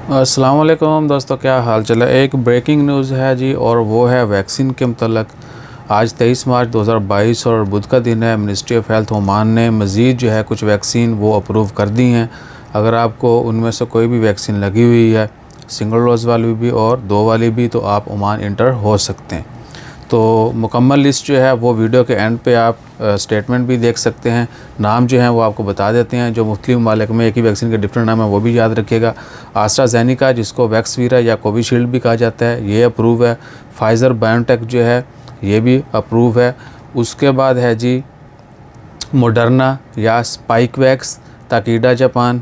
अस्सलाम वालेकुम दोस्तों, क्या हाल चाल है। एक ब्रेकिंग न्यूज़ है जी, और वो है वैक्सीन के मतलब। आज 23 मार्च 2022 और बुध का दिन है। मिनिस्ट्री ऑफ हेल्थ ओमान ने मज़ीद जो है कुछ वैक्सीन वो अप्रूव कर दी हैं। अगर आपको उनमें से कोई भी वैक्सीन लगी हुई है, सिंगल डोज वाली भी और 2 वाली भी, तो आप ओमान इंटर हो सकते हैं। तो मुकम्मल लिस्ट जो है वो वीडियो के एंड पे आप स्टेटमेंट भी देख सकते हैं। नाम जो हैं वो आपको बता देते हैं। जो मुख्तलिफ ममालिक में एक ही वैक्सीन के डिफरेंट नाम है वो भी याद रखिएगा। एस्ट्राजेनेका, जिसको वैक्सवीरा या कोविशील्ड भी कहा जाता है, ये अप्रूव है। फाइज़र बायोटेक जो है ये भी अप्रूव है। उसके बाद है जी मोडर्ना या स्पाइकवैक्स, ताकीडा जापान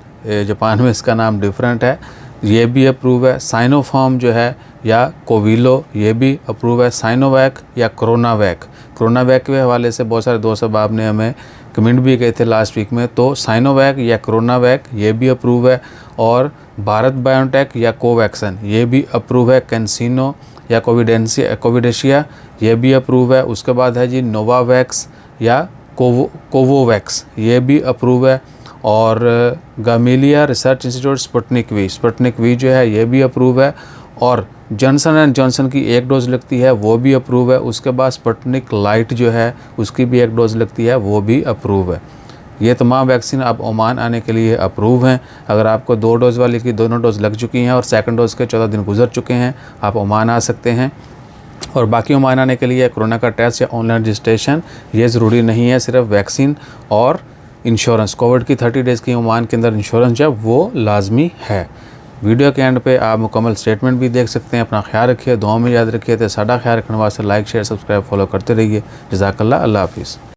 में इसका नाम डिफरेंट है, ये भी अप्रूव है। साइनोफार्म जो है या कोविलो, ये भी अप्रूव है। साइनोवैक या कोरोनावैक के हवाले से बहुत सारे दोस्त अब आपने हमें कमेंट भी किए थे लास्ट वीक में। तो साइनोवैक या कोरोनावैक ये भी अप्रूव है। और भारत बायोटेक या कोवैक्सन ये भी अप्रूव है। कैंसिनो या कोविडेशिया ये भी अप्रूव है। उसके बाद है जी नोवावैक्स या कोवोवैक्स ये भी अप्रूव है। और Gamaleya research institute Sputnik V जो है ये भी अप्रूव है। और जॉनसन एंड जॉनसन की एक डोज़ लगती है वो भी अप्रूव है। उसके बाद स्पुतनिक लाइट जो है उसकी भी एक डोज़ लगती है वो भी अप्रूव है। ये तमाम वैक्सीन अब ओमान आने के लिए अप्रूव हैं। अगर आपको 2 डोज़ वाली की दोनों डोज़ लग चुकी हैं और सेकंड डोज़ के 14 दिन गुजर चुके हैं, आप ओमान आ सकते हैं। और बाकी ओमान आने के लिए कोरोना का टेस्ट या ऑनलाइन रजिस्ट्रेशन ये ज़रूरी नहीं है, सिर्फ वैक्सीन और इंश्योरेंस, कोविड की 30 डेज़ की ओमान के अंदर इंश्योरेंस जो है वो लाजमी है। वीडियो के एंड पे आप मुकम्मल स्टेटमेंट भी देख सकते हैं। अपना ख्याल रखिए, दुआ में याद रखिए। तो साडा ख्याल रखने वास्ते लाइक शेयर सब्सक्राइब फॉलो करते रहिए। जज़ाकल्लाह, अल्लाह हाफिज़।